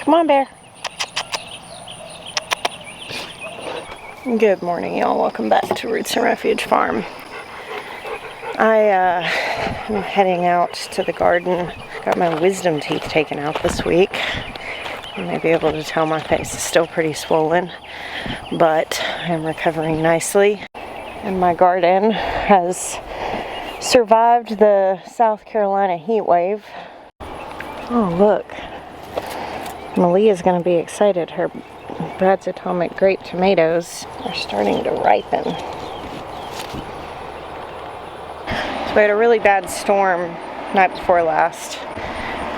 Come on, Bear. Good morning, y'all. Welcome back to Roots and Refuge Farm. I'm heading out to the garden. Got my wisdom teeth taken out this week. You may be able to tell my face is still pretty swollen, but I'm recovering nicely. And my garden has survived the South Carolina heat wave. Oh, look. Malia's going to be excited. Her Brad's Atomic grape tomatoes are starting to ripen. So we had a really bad storm night before last,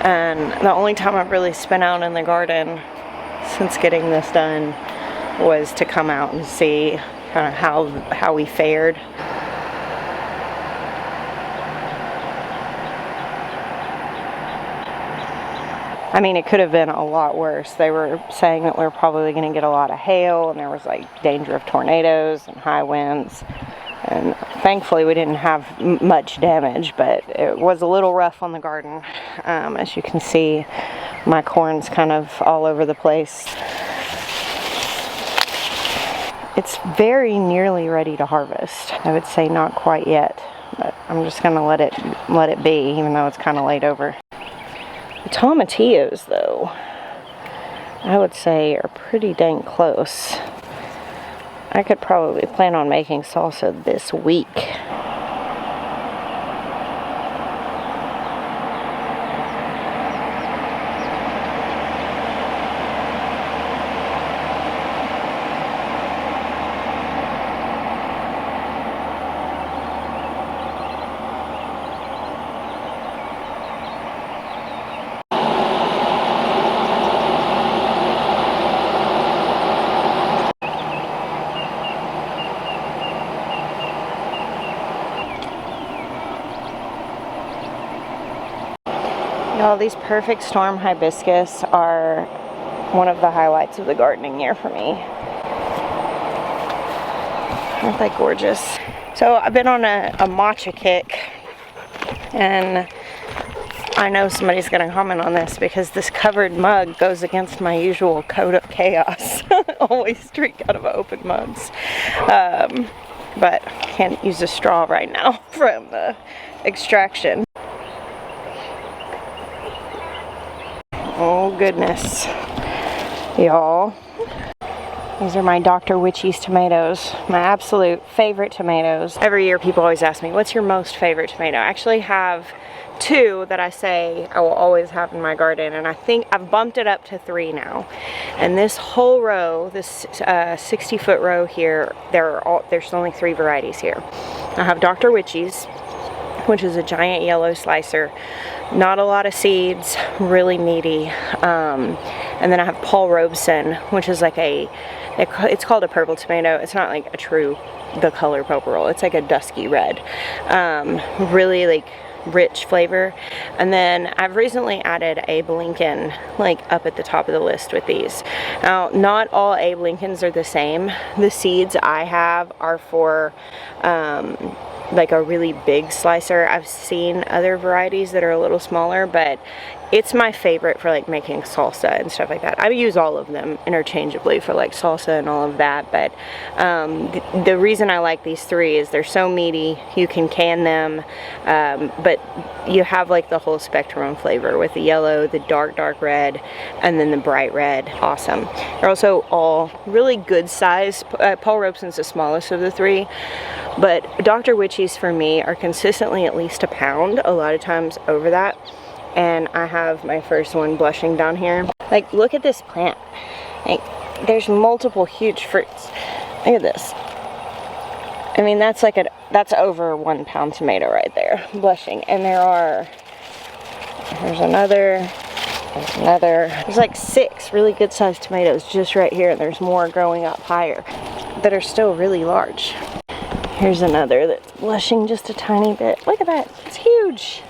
and the only time I've really spent out in the garden since getting this done was to come out and see kind of how we fared. I mean, it could have been a lot worse. They were saying that we were probably going to get a lot of hail, and there was like danger of tornadoes and high winds. And thankfully we didn't have much damage, but it was a little rough on the garden. As you can see, my corn's kind of all over the place. It's very nearly ready to harvest. I would say not quite yet, but I'm just going to let it be, even though it's kind of laid over. The tomatillos, though, I would say are pretty dang close. I could probably plan on making salsa this week. Y'all, these perfect storm hibiscus are one of the highlights of the gardening year for me. Aren't they gorgeous? So I've been on a matcha kick, and I know somebody's going to comment on this because this covered mug goes against my usual code of chaos. I always drink out of open mugs. But I can't use a straw right now from the extraction. Oh goodness, y'all. These are my Dr. Witchy's tomatoes, my absolute favorite tomatoes. Every year people always ask me, what's your most favorite tomato? I actually have two that I say I will always have in my garden, and I think I've bumped it up to 3 now. And this whole row, this 60-foot row here, there's only 3 varieties here. I have Dr. Witchy's, which is a giant yellow slicer. Not a lot of seeds, really meaty. And then I have Paul Robeson, which is like it's called a purple tomato. It's not like the color purple. It's like a dusky red. Really like rich flavor. And then I've recently added Abe Lincoln like up at the top of the list with these. Now, not all Abe Lincolns are the same. The seeds I have are for like a really big slicer. I've seen other varieties that are a little smaller, but it's my favorite for like making salsa and stuff like that. I use all of them interchangeably for like salsa and all of that, but the reason I like these 3 is they're so meaty. You can can them, but you have like the whole spectrum of flavor with the yellow, the dark red, and then the bright red. Awesome. They're also all really good size. Paul Robeson's the smallest of the 3, but Dr. Witchy's for me are consistently at least a pound, a lot of times over that. And I have my first one blushing down here. Like, look at this plant. Like, there's multiple huge fruits. Look at this. I mean, that's over 1 pound tomato right there, blushing. And there's another, there's like 6 really good sized tomatoes just right here. And there's more growing up higher that are still really large. Here's another that's blushing just a tiny bit. Look at that, it's huge.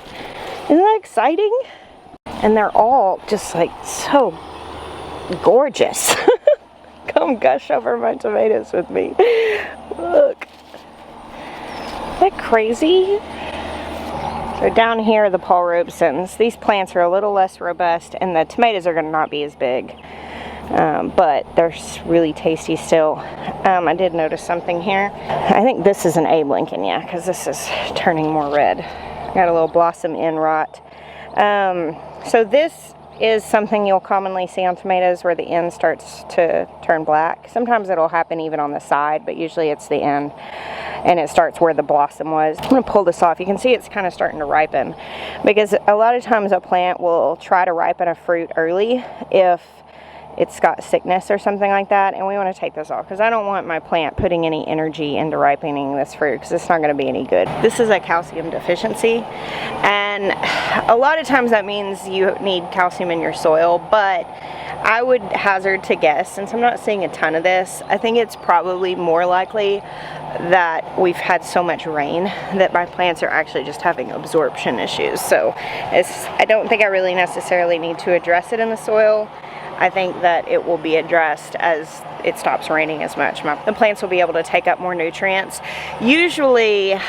Isn't that exciting? And they're all just like so gorgeous. Come gush over my tomatoes with me. Look. Isn't that crazy? So down here are the Paul Robesons. These plants are a little less robust, and the tomatoes are going to not be as big. But they're really tasty still. I did notice something here. I think this is an Abe Lincoln, yeah, because this is turning more red. Got a little blossom end rot. So this is something you'll commonly see on tomatoes where the end starts to turn black. Sometimes it'll happen even on the side, but usually it's the end, and it starts where the blossom was. I'm going to pull this off. You can see it's kind of starting to ripen, because a lot of times a plant will try to ripen a fruit early if it's got sickness or something like that, and we want to take this off because I don't want my plant putting any energy into ripening this fruit, because it's not going to be any good. This is a calcium deficiency, and a lot of times that means you need calcium in your soil, but I would hazard to guess, since I'm not seeing a ton of this, I think it's probably more likely that we've had so much rain that my plants are actually just having absorption issues. So I don't think I really necessarily need to address it in the soil. I think that it will be addressed as it stops raining as much. The plants will be able to take up more nutrients. Usually,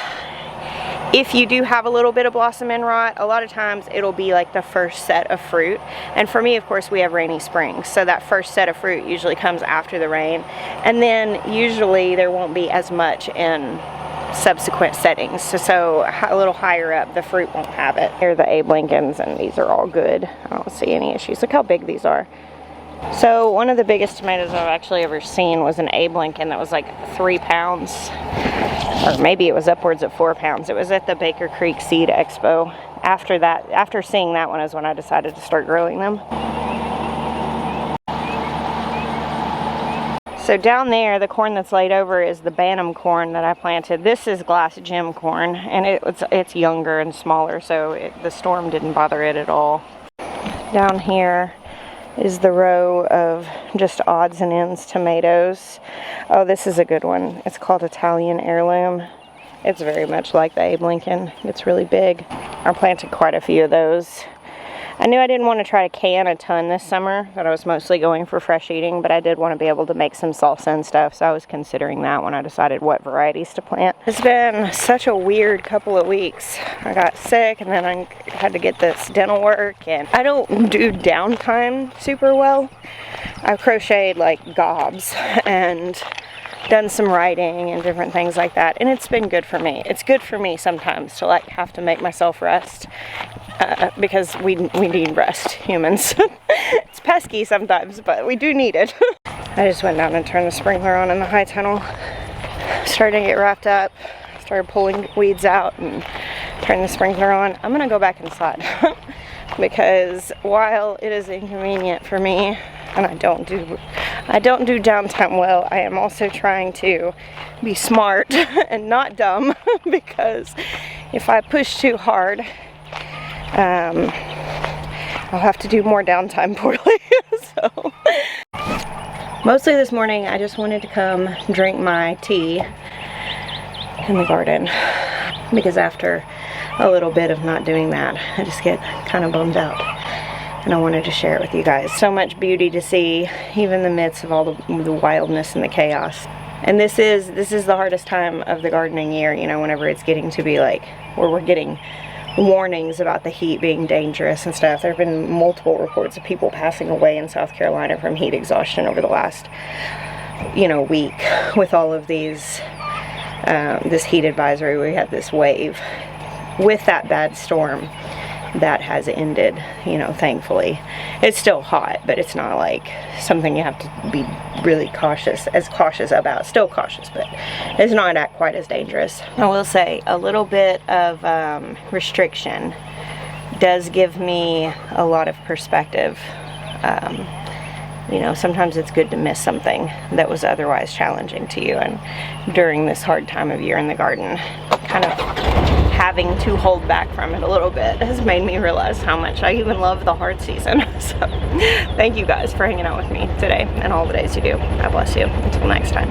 if you do have a little bit of blossom end rot, a lot of times it'll be like the first set of fruit. And for me, of course, we have rainy springs, so that first set of fruit usually comes after the rain. And then usually there won't be as much in subsequent settings, so a little higher up the fruit won't have it. Here are the Abe Lincolns, and these are all good. I don't see any issues. Look how big these are. So one of the biggest tomatoes I've actually ever seen was an Abe Lincoln that was like 3 pounds, or maybe it was upwards of 4 pounds. It was at the Baker Creek Seed Expo. After seeing that one is when I decided to start growing them. So down there, the corn that's laid over is the Bantam corn that I planted. This is glass gem corn, and it's younger and smaller, so the storm didn't bother it at all. Down here is the row of just odds and ends tomatoes. Oh, this is a good one. It's called Italian Heirloom. It's very much like the Abe Lincoln. It's really big. I planted quite a few of those. I knew I didn't want to try to can a ton this summer, but I was mostly going for fresh eating, but I did want to be able to make some salsa and stuff, so I was considering that when I decided what varieties to plant. It's been such a weird couple of weeks. I got sick, and then I had to get this dental work, and I don't do downtime super well. I crocheted like gobs and done some writing and different things like that, and it's been good for me. It's good for me sometimes to like have to make myself rest, because we need rest, humans. It's pesky sometimes, but we do need it. I just went down and turned the sprinkler on in the high tunnel. Starting to get wrapped up. Started pulling weeds out and turning the sprinkler on. I'm gonna go back inside because while it is inconvenient for me, and I don't do downtime well, I am also trying to be smart and not dumb, because if I push too hard, I'll have to do more downtime poorly. So mostly this morning I just wanted to come drink my tea in the garden, because after a little bit of not doing that, I just get kind of bummed out, and I wanted to share it with you guys. So much beauty to see, even in the midst of all the wildness and the chaos. And this is the hardest time of the gardening year, you know, whenever it's getting to be like where we're getting warnings about the heat being dangerous and stuff. There have been multiple reports of people passing away in South Carolina from heat exhaustion over the last, you know, week with all of these, this heat advisory. We had this wave with that bad storm that has ended, you know, thankfully. It's still hot, but it's not like something you have to be really cautious about. Still cautious, but it's not quite as dangerous. I will say a little bit of restriction does give me a lot of perspective. You know, sometimes it's good to miss something that was otherwise challenging to you, and during this hard time of year in the garden, kind of having to hold back from it a little bit has made me realize how much I even love the hard season. So thank you guys for hanging out with me today and all the days you do. God bless you. Until next time.